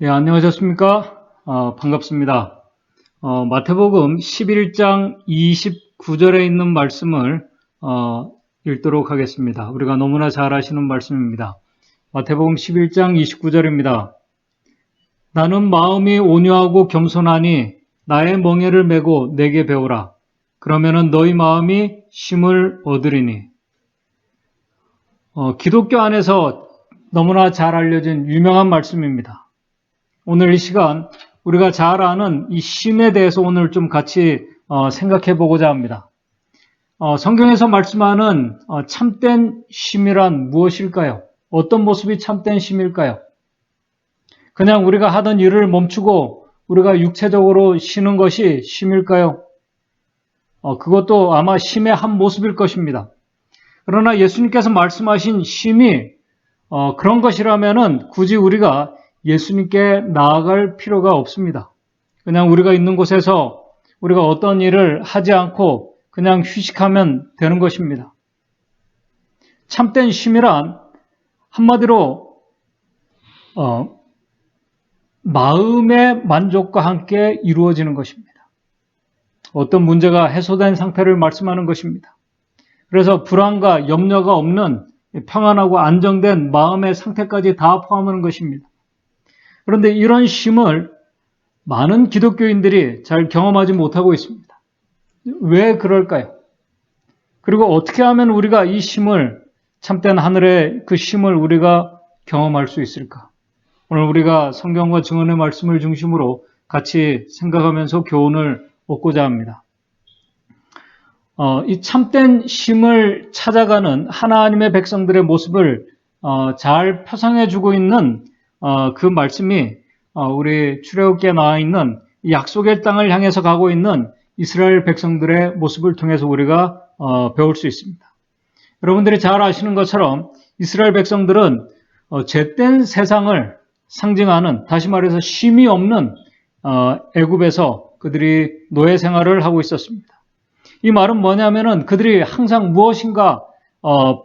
예, 안녕하셨습니까? 반갑습니다. 마태복음 11장 29절에 있는 말씀을 읽도록 하겠습니다. 우리가 너무나 잘 아시는 말씀입니다. 마태복음 11장 29절입니다. 나는 마음이 온유하고 겸손하니 나의 멍에를 메고 내게 배우라. 그러면은 너희 마음이 쉼을 얻으리니. 기독교 안에서 너무나 잘 알려진 유명한 말씀입니다. 오늘 이 시간 우리가 잘 아는 이 쉼에 대해서 오늘 좀 같이 생각해 보고자 합니다. 성경에서 말씀하는 참된 쉼이란 무엇일까요? 어떤 모습이 참된 쉼일까요? 그냥 우리가 하던 일을 멈추고 우리가 육체적으로 쉬는 것이 쉼일까요? 그것도 아마 쉼의 한 모습일 것입니다. 그러나 예수님께서 말씀하신 쉼이 그런 것이라면은 굳이 우리가 예수님께 나아갈 필요가 없습니다. 그냥 우리가 있는 곳에서 우리가 어떤 일을 하지 않고 그냥 휴식하면 되는 것입니다. 참된 쉼이란 한마디로 마음의 만족과 함께 이루어지는 것입니다. 어떤 문제가 해소된 상태를 말씀하는 것입니다. 그래서 불안과 염려가 없는 평안하고 안정된 마음의 상태까지 다 포함하는 것입니다. 그런데 이런 쉼을 많은 기독교인들이 잘 경험하지 못하고 있습니다. 왜 그럴까요? 그리고 어떻게 하면 우리가 이 쉼을, 참된 하늘의 그 쉼을 우리가 경험할 수 있을까? 오늘 우리가 성경과 증언의 말씀을 중심으로 같이 생각하면서 교훈을 얻고자 합니다. 이 참된 쉼을 찾아가는 하나님의 백성들의 모습을 잘 표상해주고 있는 그 말씀이 우리 출애굽기에 나와 있는 약속의 땅을 향해서 가고 있는 이스라엘 백성들의 모습을 통해서 우리가 배울 수 있습니다. 여러분들이 잘 아시는 것처럼 이스라엘 백성들은 죄된 세상을 상징하는, 다시 말해서 쉼이 없는 애굽에서 그들이 노예 생활을 하고 있었습니다. 이 말은 뭐냐면은 그들이 항상 무엇인가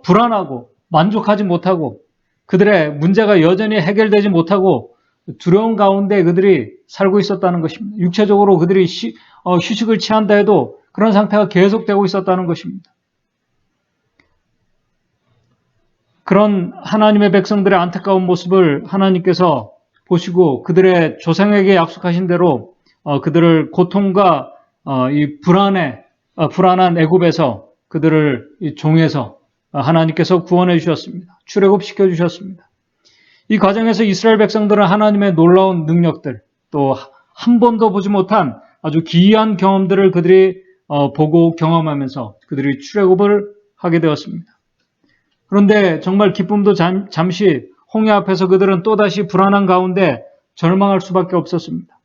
불안하고 만족하지 못하고 그들의 문제가 여전히 해결되지 못하고 두려운 가운데 그들이 살고 있었다는 것입니다. 육체적으로 그들이 휴식을 취한다 해도 그런 상태가 계속되고 있었다는 것입니다. 그런 하나님의 백성들의 안타까운 모습을 하나님께서 보시고 그들의 조상에게 약속하신 대로 그들을 고통과 이 불안한 애굽에서 그들을 이 종에서 하나님께서 구원해 주셨습니다. 출애굽시켜 주셨습니다. 이 과정에서 이스라엘 백성들은 하나님의 놀라운 능력들, 또 한 번도 보지 못한 아주 기이한 경험들을 그들이 보고 경험하면서 그들이 출애굽을 하게 되었습니다. 그런데 정말 기쁨도 잠시 홍해 앞에서 그들은 또다시 불안한 가운데 절망할 수밖에 없었습니다.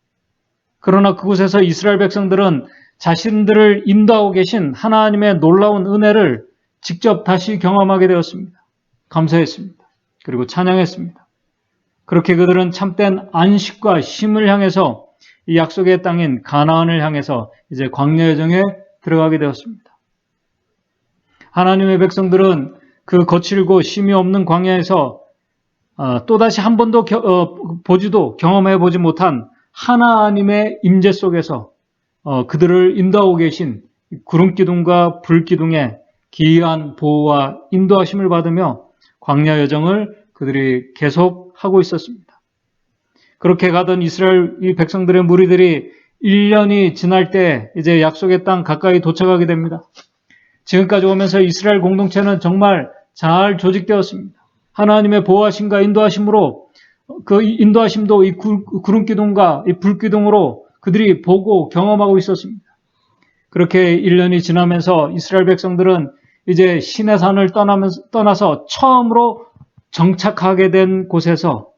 그러나 그곳에서 이스라엘 백성들은 자신들을 인도하고 계신 하나님의 놀라운 은혜를 직접 다시 경험하게 되었습니다. 감사했습니다. 그리고 찬양했습니다. 그렇게 그들은 참된 안식과 쉼을 향해서 이 약속의 땅인 가나안을 향해서 이제 광야 여정에 들어가게 되었습니다. 하나님의 백성들은 그 거칠고 쉼이 없는 광야에서 또다시 한 번도 보지도 경험해 보지 못한 하나님의 임재 속에서 그들을 인도하고 계신 구름기둥과 불기둥의 기이한 보호와 인도하심을 받으며 광야 여정을 그들이 계속하고 있었습니다. 그렇게 가던 이스라엘 이 백성들의 무리들이 1년이 지날 때 이제 약속의 땅 가까이 도착하게 됩니다. 지금까지 오면서 이스라엘 공동체는 정말 잘 조직되었습니다. 하나님의 보호하심과 인도하심으로 그 인도하심도 이 구름기둥과 이 불기둥으로 그들이 보고 경험하고 있었습니다. 그렇게 1년이 지나면서 이스라엘 백성들은 이제 시내산을 떠나서 처음으로 정착하게 된 곳에서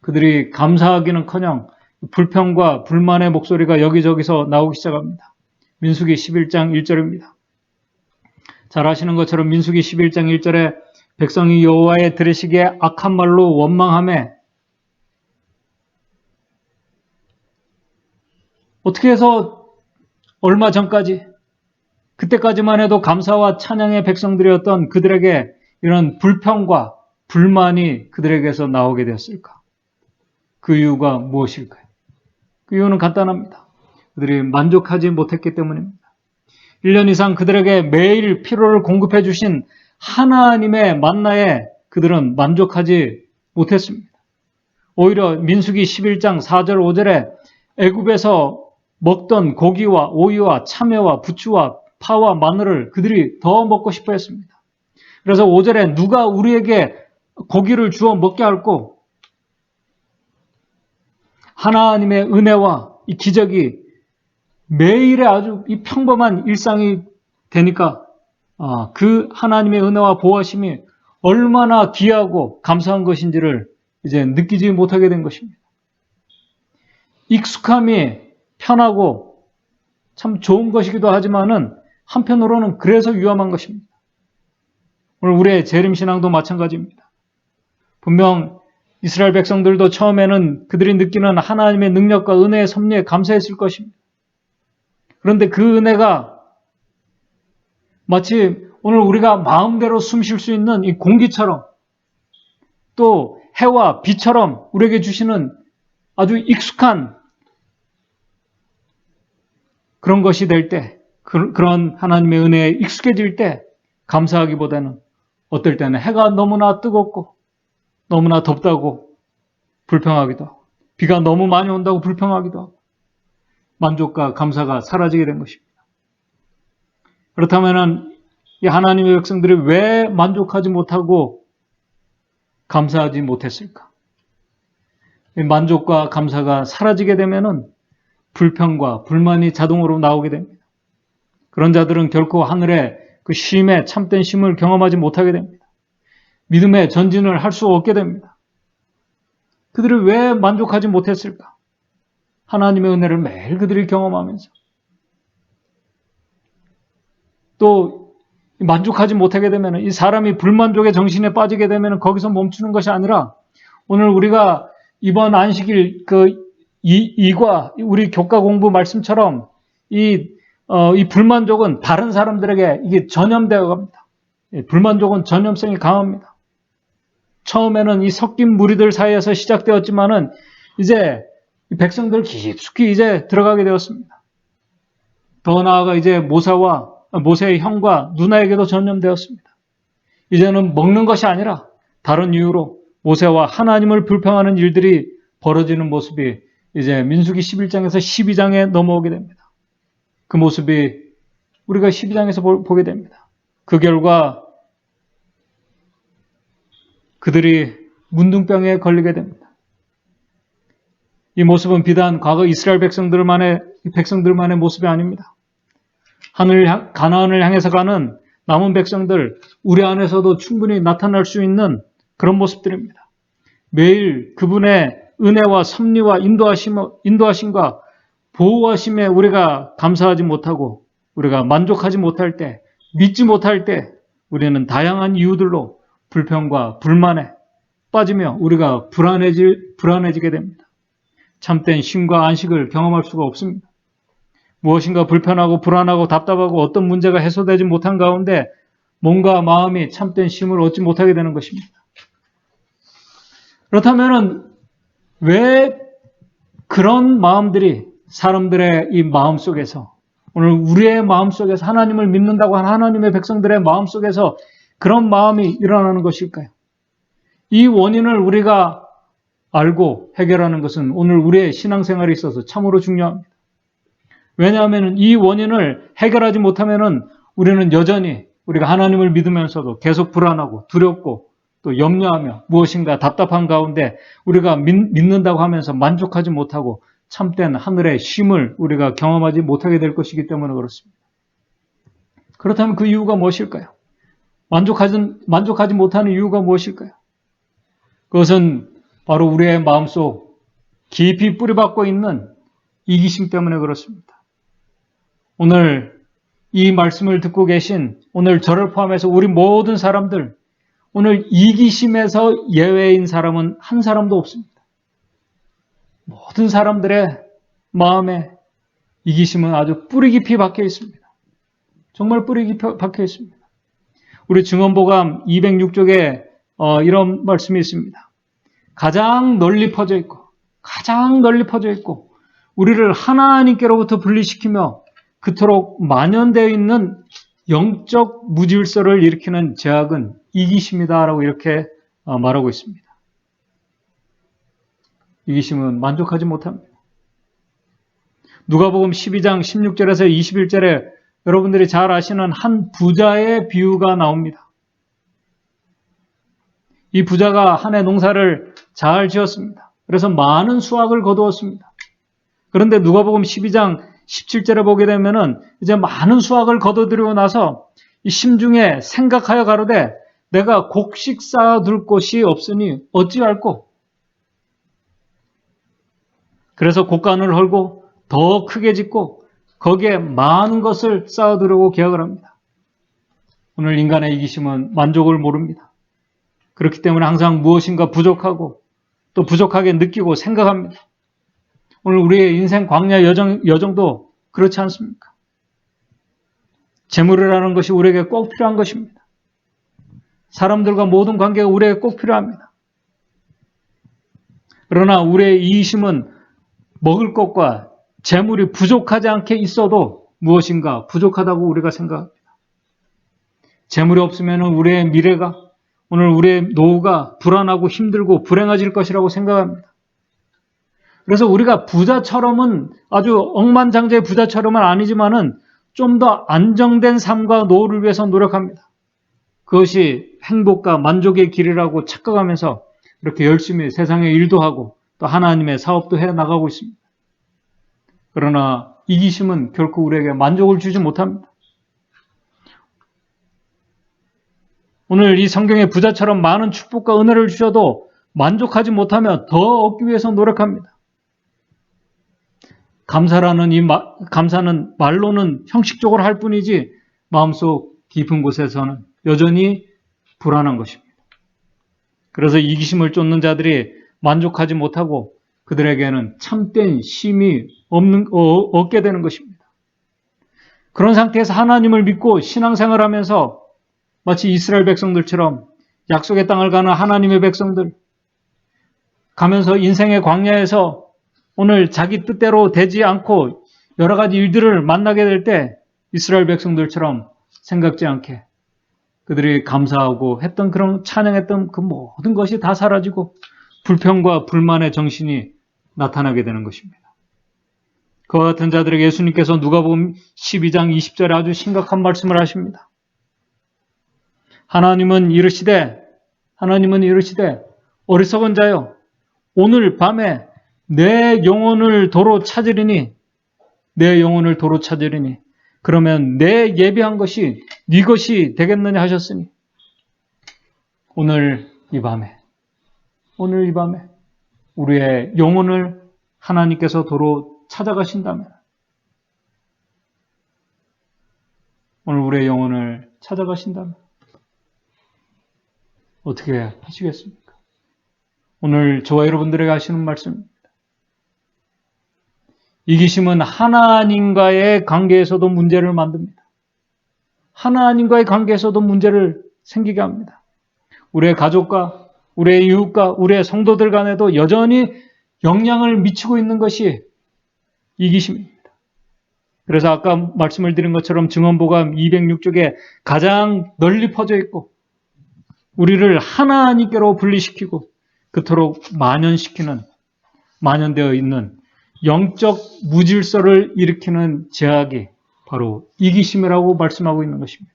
그들이 감사하기는커녕 불평과 불만의 목소리가 여기저기서 나오기 시작합니다. 민수기 11장 1절입니다. 잘 아시는 것처럼 민수기 11장 1절에 백성이 여호와의 들으시기에 악한 말로 원망하며 어떻게 해서 얼마 전까지 그때까지만 해도 감사와 찬양의 백성들이었던 그들에게 이런 불평과 불만이 그들에게서 나오게 되었을까? 그 이유가 무엇일까요? 그 이유는 간단합니다. 그들이 만족하지 못했기 때문입니다. 1년 이상 그들에게 매일 피로를 공급해 주신 하나님의 만나에 그들은 만족하지 못했습니다. 오히려 민수기 11장 4절 5절에 애굽에서 먹던 고기와 오이와 참외와 부추와 파와 마늘을 그들이 더 먹고 싶어 했습니다. 그래서 5절에 누가 우리에게 고기를 주어 먹게 할꼬? 하나님의 은혜와 이 기적이 매일의 아주 이 평범한 일상이 되니까 그 하나님의 은혜와 보호하심이 얼마나 귀하고 감사한 것인지를 이제 느끼지 못하게 된 것입니다. 익숙함이 편하고 참 좋은 것이기도 하지만은 한편으로는 그래서 위험한 것입니다. 오늘 우리의 재림신앙도 마찬가지입니다. 분명 이스라엘 백성들도 처음에는 그들이 느끼는 하나님의 능력과 은혜의 섭리에 감사했을 것입니다. 그런데 그 은혜가 마치 오늘 우리가 마음대로 숨 쉴 수 있는 이 공기처럼 또 해와 비처럼 우리에게 주시는 아주 익숙한 그런 것이 될 때, 그런 하나님의 은혜에 익숙해질 때 감사하기보다는 어떨 때는 해가 너무나 뜨겁고 너무나 덥다고 불평하기도 하고 비가 너무 많이 온다고 불평하기도 하고 만족과 감사가 사라지게 된 것입니다. 그렇다면 이 하나님의 백성들이 왜 만족하지 못하고 감사하지 못했을까? 만족과 감사가 사라지게 되면은 불평과 불만이 자동으로 나오게 됩니다. 그런 자들은 결코 하늘의 그 쉼의 참된 쉼을 경험하지 못하게 됩니다. 믿음의 전진을 할 수 없게 됩니다. 그들이 왜 만족하지 못했을까? 하나님의 은혜를 매일 그들이 경험하면서 또 만족하지 못하게 되면 이 사람이 불만족의 정신에 빠지게 되면 거기서 멈추는 것이 아니라 오늘 우리가 이번 안식일 이과 우리 교과 공부 말씀처럼 이 불만족은 다른 사람들에게 이게 전염되어 갑니다. 불만족은 전염성이 강합니다. 처음에는 이 섞인 무리들 사이에서 시작되었지만은 이제 백성들 깊숙이 이제 들어가게 되었습니다. 더 나아가 이제 모세의 형과 누나에게도 전염되었습니다. 이제는 먹는 것이 아니라 다른 이유로 모세와 하나님을 불평하는 일들이 벌어지는 모습이 이제 민수기 11장에서 12장에 넘어오게 됩니다. 그 모습이 우리가 12장에서 보게 됩니다. 그 결과 그들이 문둥병에 걸리게 됩니다. 이 모습은 비단 과거 이스라엘 백성들만의 모습이 아닙니다. 가나안을 향해서 가는 남은 백성들, 우리 안에서도 충분히 나타날 수 있는 그런 모습들입니다. 매일 그분의 은혜와 섭리와 인도하심과 보호하심에 우리가 감사하지 못하고 우리가 만족하지 못할 때, 믿지 못할 때 우리는 다양한 이유들로 불평과 불만에 빠지며 우리가 불안해지게 됩니다. 참된 쉼과 안식을 경험할 수가 없습니다. 무엇인가 불편하고 불안하고 답답하고 어떤 문제가 해소되지 못한 가운데 몸과 마음이 참된 쉼을 얻지 못하게 되는 것입니다. 그렇다면 왜 그런 마음들이 사람들의 이 마음 속에서 오늘 우리의 마음 속에서 하나님을 믿는다고 한 하나님의 백성들의 마음 속에서 그런 마음이 일어나는 것일까요? 이 원인을 우리가 알고 해결하는 것은 오늘 우리의 신앙생활에 있어서 참으로 중요합니다. 왜냐하면 이 원인을 해결하지 못하면 우리는 여전히 우리가 하나님을 믿으면서도 계속 불안하고 두렵고 또 염려하며 무엇인가 답답한 가운데 우리가 믿는다고 하면서 만족하지 못하고 참된 하늘의 쉼을 우리가 경험하지 못하게 될 것이기 때문에 그렇습니다. 그렇다면 그 이유가 무엇일까요? 만족하지 못하는 이유가 무엇일까요? 그것은 바로 우리의 마음속 깊이 뿌리박고 있는 이기심 때문에 그렇습니다. 오늘 이 말씀을 듣고 계신 오늘 저를 포함해서 우리 모든 사람들 오늘 이기심에서 예외인 사람은 한 사람도 없습니다. 모든 사람들의 마음에 이기심은 아주 뿌리 깊이 박혀 있습니다. 정말 뿌리 깊이 박혀 있습니다. 우리 증언보감 206쪽에 이런 말씀이 있습니다. 가장 널리 퍼져 있고 가장 널리 퍼져 있고 우리를 하나님께로부터 분리시키며 그토록 만연되어 있는 영적 무질서를 일으키는 죄악은 이기심이다라고 이렇게 말하고 있습니다. 이기심은 만족하지 못합니다. 누가복음 12장 16절에서 21절에 여러분들이 잘 아시는 한 부자의 비유가 나옵니다. 이 부자가 한 해 농사를 잘 지었습니다. 그래서 많은 수확을 거두었습니다. 그런데 누가복음 12장 17절에 보게 되면은 이제 많은 수확을 거둬들이고 나서 이 심중에 생각하여 가로되 내가 곡식 쌓아둘 곳이 없으니 어찌할꼬? 그래서 곡간을 헐고 더 크게 짓고 거기에 많은 것을 쌓아두려고 계획을 합니다. 오늘 인간의 이기심은 만족을 모릅니다. 그렇기 때문에 항상 무엇인가 부족하고 또 부족하게 느끼고 생각합니다. 오늘 우리의 인생 광야 여정도 그렇지 않습니까? 재물이라는 것이 우리에게 꼭 필요한 것입니다. 사람들과 모든 관계가 우리에게 꼭 필요합니다. 그러나 우리의 이기심은 먹을 것과 재물이 부족하지 않게 있어도 무엇인가 부족하다고 우리가 생각합니다. 재물이 없으면 우리의 미래가 오늘 우리의 노후가 불안하고 힘들고 불행해질 것이라고 생각합니다. 그래서 우리가 부자처럼은 아주 억만장자의 부자처럼은 아니지만은 좀 더 안정된 삶과 노후를 위해서 노력합니다. 그것이 행복과 만족의 길이라고 착각하면서 이렇게 열심히 세상의 일도 하고 또 하나님의 사업도 해 나가고 있습니다. 그러나 이기심은 결코 우리에게 만족을 주지 못합니다. 오늘 이 성경에 부자처럼 많은 축복과 은혜를 주셔도 만족하지 못하며 더 얻기 위해서 노력합니다. 감사는 말로는 형식적으로 할 뿐이지 마음속 깊은 곳에서는 여전히 불안한 것입니다. 그래서 이기심을 쫓는 자들이 만족하지 못하고 그들에게는 참된 쉼이 얻게 되는 것입니다. 그런 상태에서 하나님을 믿고 신앙생활을 하면서 마치 이스라엘 백성들처럼 약속의 땅을 가는 하나님의 백성들 가면서 인생의 광야에서 오늘 자기 뜻대로 되지 않고 여러 가지 일들을 만나게 될 때 이스라엘 백성들처럼 생각지 않게 그들이 감사하고 했던 그런 찬양했던 그 모든 것이 다 사라지고 불평과 불만의 정신이 나타나게 되는 것입니다. 그와 같은 자들에게 예수님께서 누가복음 12장 20절에 아주 심각한 말씀을 하십니다. 하나님은 이르시되 어리석은 자여 오늘 밤에 내 영혼을 도로 찾으리니 그러면 내 예비한 것이 네 것이 되겠느냐 하셨으니 오늘 이 밤에 우리의 영혼을 하나님께서 도로 찾아가신다면 오늘 우리의 영혼을 찾아가신다면 어떻게 하시겠습니까? 오늘 저와 여러분들에게 하시는 말씀입니다. 이기심은 하나님과의 관계에서도 문제를 만듭니다. 하나님과의 관계에서도 문제를 생기게 합니다. 우리의 가족과 우리의 이웃과 우리의 성도들 간에도 여전히 영향을 미치고 있는 것이 이기심입니다. 그래서 아까 말씀을 드린 것처럼 증언보감 206쪽에 가장 널리 퍼져 있고 우리를 하나님께로 분리시키고 그토록 만연되어 있는 영적 무질서를 일으키는 죄악이 바로 이기심이라고 말씀하고 있는 것입니다.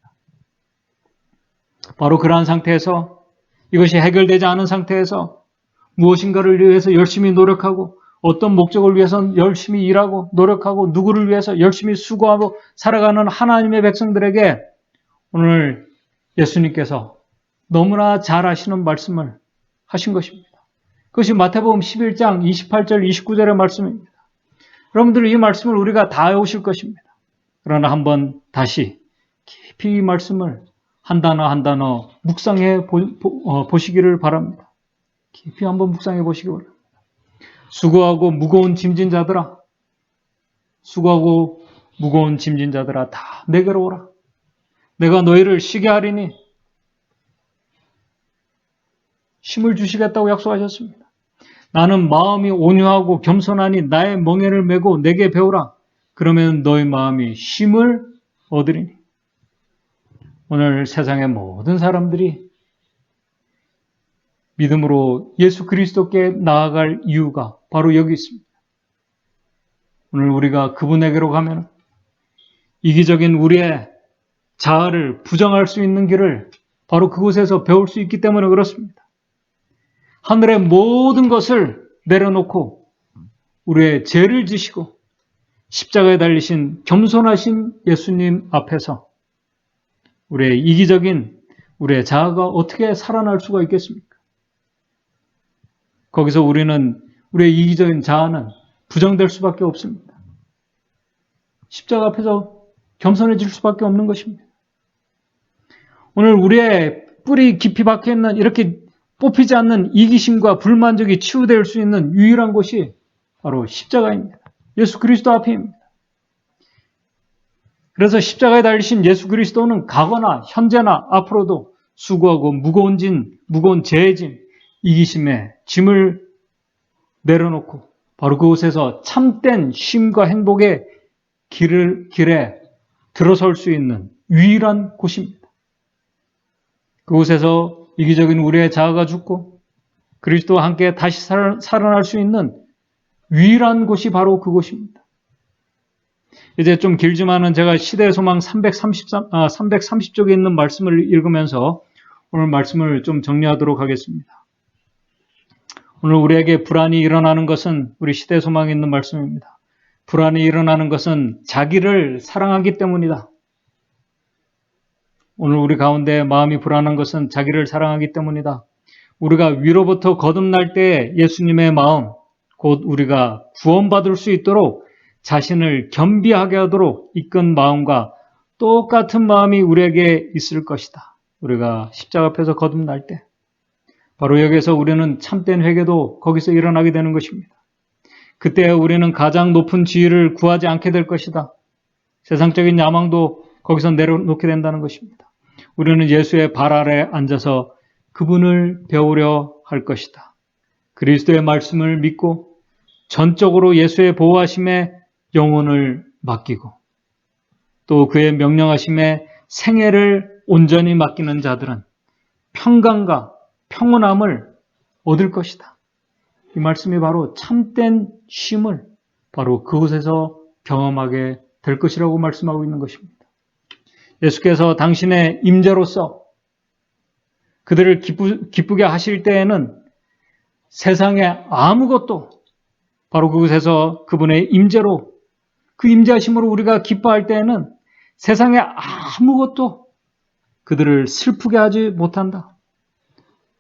바로 그러한 상태에서 이것이 해결되지 않은 상태에서 무엇인가를 위해서 열심히 노력하고 어떤 목적을 위해서 열심히 일하고 노력하고 누구를 위해서 열심히 수고하고 살아가는 하나님의 백성들에게 오늘 예수님께서 너무나 잘 아시는 말씀을 하신 것입니다. 그것이 마태복음 11장 28절 29절의 말씀입니다. 여러분들 이 말씀을 우리가 다 외우실 것입니다. 그러나 한번 다시 깊이 이 말씀을 한 단어 한 단어 묵상해 보시기를 바랍니다. 깊이 한번 묵상해 보시기 바랍니다. 수고하고 무거운 짐진 자들아 다 내게로 오라. 내가 너희를 쉬게 하리니 쉼을 주시겠다고 약속하셨습니다. 나는 마음이 온유하고 겸손하니 나의 멍에를 메고 내게 배우라. 그러면 너희 마음이 쉼을 얻으리니. 오늘 세상의 모든 사람들이 믿음으로 예수 그리스도께 나아갈 이유가 바로 여기 있습니다. 오늘 우리가 그분에게로 가면 이기적인 우리의 자아를 부정할 수 있는 길을 바로 그곳에서 배울 수 있기 때문에 그렇습니다. 하늘의 모든 것을 내려놓고 우리의 죄를 지시고 십자가에 달리신 겸손하신 예수님 앞에서 우리의 이기적인 우리의 자아가 어떻게 살아날 수가 있겠습니까? 거기서 우리는 우리의 이기적인 자아는 부정될 수밖에 없습니다. 십자가 앞에서 겸손해질 수밖에 없는 것입니다. 오늘 우리의 뿌리 깊이 박혀있는 이렇게 뽑히지 않는 이기심과 불만족이 치유될 수 있는 유일한 곳이 바로 십자가입니다. 예수 그리스도 앞입니다. 그래서 십자가에 달리신 예수 그리스도는 과거나 현재나 앞으로도 수고하고 무거운 죄의 짐, 이기심의 짐을 내려놓고 바로 그곳에서 참된 쉼과 행복의 길에 들어설 수 있는 유일한 곳입니다. 그곳에서 이기적인 우리의 자아가 죽고 그리스도와 함께 다시 살아날 수 있는 유일한 곳이 바로 그곳입니다. 이제 좀 길지만은 제가 시대의 소망 330쪽에 있는 말씀을 읽으면서 오늘 말씀을 좀 정리하도록 하겠습니다. 오늘 우리에게 불안이 일어나는 것은 우리 시대의 소망에 있는 말씀입니다. 불안이 일어나는 것은 자기를 사랑하기 때문이다. 오늘 우리 가운데 마음이 불안한 것은 자기를 사랑하기 때문이다. 우리가 위로부터 거듭날 때 예수님의 마음, 곧 우리가 구원받을 수 있도록 자신을 겸비하게 하도록 이끈 마음과 똑같은 마음이 우리에게 있을 것이다. 우리가 십자가 앞에서 거듭날 때. 바로 여기서 우리는 참된 회개도 거기서 일어나게 되는 것입니다. 그때 우리는 가장 높은 지위를 구하지 않게 될 것이다. 세상적인 야망도 거기서 내려놓게 된다는 것입니다. 우리는 예수의 발 아래 앉아서 그분을 배우려 할 것이다. 그리스도의 말씀을 믿고 전적으로 예수의 보호하심에 영혼을 맡기고 또 그의 명령하심에 생애를 온전히 맡기는 자들은 평강과 평온함을 얻을 것이다. 이 말씀이 바로 참된 쉼을 바로 그곳에서 경험하게 될 것이라고 말씀하고 있는 것입니다. 예수께서 당신의 임재로서 그들을 기쁘게 하실 때에는 세상에 아무것도 바로 그곳에서 그분의 임재로 그 임재하심으로 우리가 기뻐할 때에는 세상에 아무것도 그들을 슬프게 하지 못한다.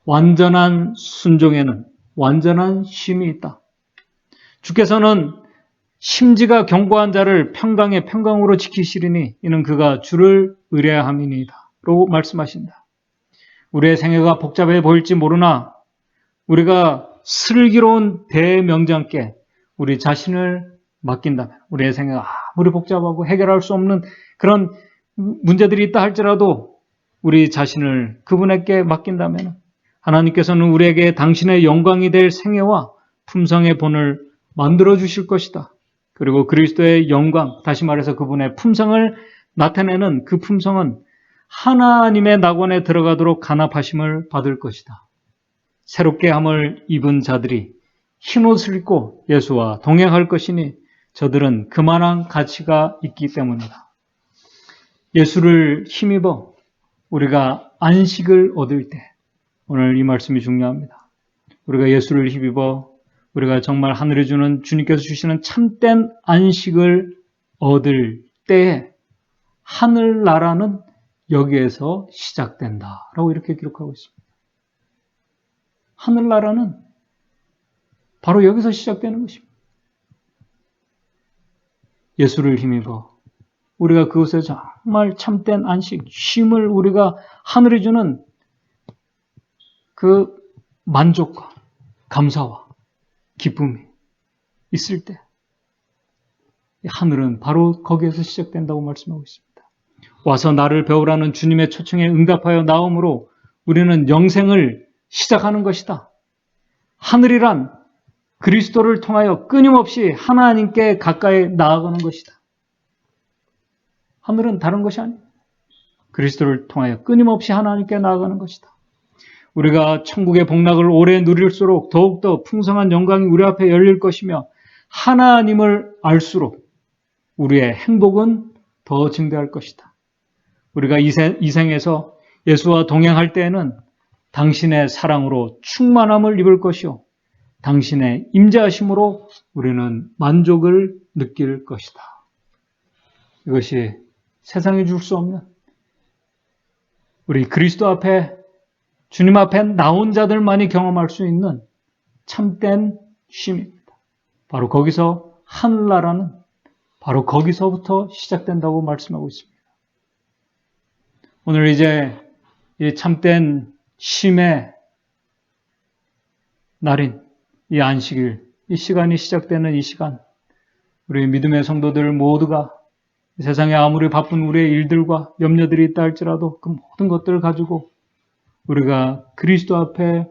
완전한 순종에는 완전한 쉼이 있다. 주께서는 심지가 견고한 자를 평강의 평강으로 지키시리니 이는 그가 주를 의뢰함이니이다. 라고 말씀하신다. 우리의 생애가 복잡해 보일지 모르나 우리가 슬기로운 대명장께 우리 자신을 맡긴다면 우리의 생애가 아무리 복잡하고 해결할 수 없는 그런 문제들이 있다 할지라도 우리 자신을 그분에게 맡긴다면 하나님께서는 우리에게 당신의 영광이 될 생애와 품성의 본을 만들어 주실 것이다. 그리고 그리스도의 영광, 다시 말해서 그분의 품성을 나타내는 그 품성은 하나님의 낙원에 들어가도록 간합하심을 받을 것이다. 새롭게 함을 입은 자들이 흰옷을 입고 예수와 동행할 것이니 저들은 그만한 가치가 있기 때문이다. 예수를 힘입어 우리가 안식을 얻을 때 오늘 이 말씀이 중요합니다. 우리가 예수를 힘입어 우리가 정말 하늘이 주는 주님께서 주시는 참된 안식을 얻을 때에 하늘나라는 여기에서 시작된다라고 이렇게 기록하고 있습니다. 하늘나라는 바로 여기서 시작되는 것입니다. 예수를 힘입어 우리가 그곳에 정말 참된 안식, 쉼을 우리가 하늘이 주는 그 만족과 감사와 기쁨이 있을 때 하늘은 바로 거기에서 시작된다고 말씀하고 있습니다. 와서 나를 배우라는 주님의 초청에 응답하여 나옴으로 우리는 영생을 시작하는 것이다. 하늘이란 그리스도를 통하여 끊임없이 하나님께 가까이 나아가는 것이다. 하늘은 다른 것이 아닙니다. 그리스도를 통하여 끊임없이 하나님께 나아가는 것이다. 우리가 천국의 복락을 오래 누릴수록 더욱더 풍성한 영광이 우리 앞에 열릴 것이며 하나님을 알수록 우리의 행복은 더 증대할 것이다. 우리가 이 생에서 예수와 동행할 때에는 당신의 사랑으로 충만함을 입을 것이요 당신의 임재하심으로 우리는 만족을 느낄 것이다. 이것이 세상이 줄 수 없는 우리 그리스도 앞에 주님 앞에 나온 자들만이 경험할 수 있는 참된 쉼입니다. 바로 거기서 하늘나라는 바로 거기서부터 시작된다고 말씀하고 있습니다. 오늘 이제 이 참된 쉼의 날인 이 안식일, 이 시간이 시작되는 이 시간, 우리 믿음의 성도들 모두가 세상에 아무리 바쁜 우리의 일들과 염려들이 있다 할지라도 그 모든 것들을 가지고 우리가 그리스도 앞에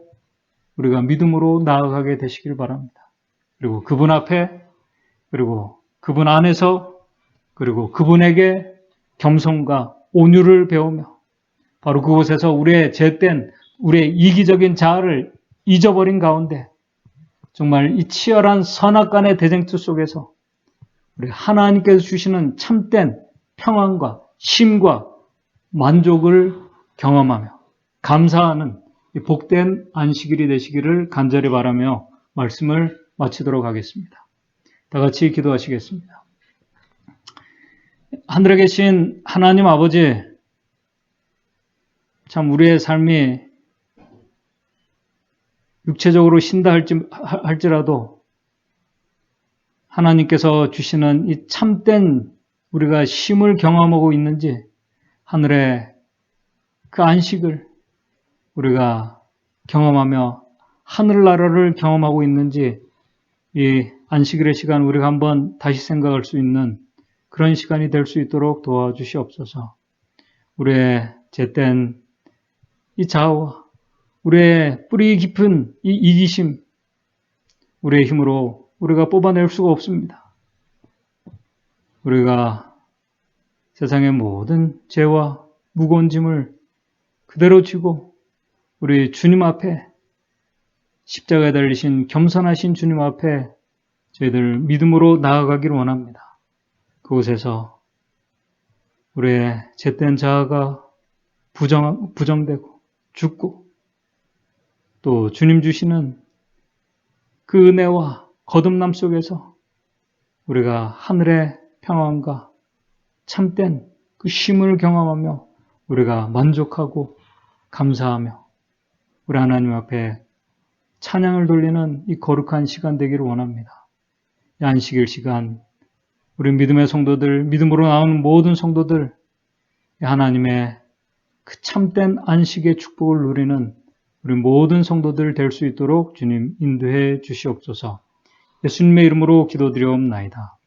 우리가 믿음으로 나아가게 되시길 바랍니다. 그리고 그분 앞에, 그리고 그분 안에서, 그리고 그분에게 겸손과 온유를 배우며 바로 그곳에서 우리의 죄된, 우리의 이기적인 자아를 잊어버린 가운데 정말 이 치열한 선악간의 대쟁투 속에서 우리 하나님께서 주시는 참된 평안과 쉼과 만족을 경험하며 감사하는 복된 안식일이 되시기를 간절히 바라며 말씀을 마치도록 하겠습니다. 다 같이 기도하시겠습니다. 하늘에 계신 하나님 아버지, 참 우리의 삶이 육체적으로 쉰다 할지라도 하나님께서 주시는 이 참된 우리가 쉼을 경험하고 있는지 하늘의 그 안식을 우리가 경험하며 하늘나라를 경험하고 있는지 이 안식일의 시간 우리가 한번 다시 생각할 수 있는 그런 시간이 될 수 있도록 도와주시옵소서. 우리의 죄된 이 자아와 우리의 뿌리 깊은 이 이기심, 우리의 힘으로 우리가 뽑아낼 수가 없습니다. 우리가 세상의 모든 죄와 무거운 짐을 그대로 지고 우리 주님 앞에 십자가에 달리신 겸손하신 주님 앞에 저희들 믿음으로 나아가기를 원합니다. 그곳에서 우리의 죄된 자아가 부정되고 죽고 또 주님 주시는 그 은혜와 거듭남 속에서 우리가 하늘의 평안과 참된 그 쉼을 경험하며 우리가 만족하고 감사하며 우리 하나님 앞에 찬양을 돌리는 이 거룩한 시간 되기를 원합니다. 이 안식일 시간 우리 믿음의 성도들, 믿음으로 나오는 모든 성도들 하나님의 그 참된 안식의 축복을 누리는 우리 모든 성도들 될 수 있도록 주님 인도해 주시옵소서. 예수님의 이름으로 기도드리옵나이다.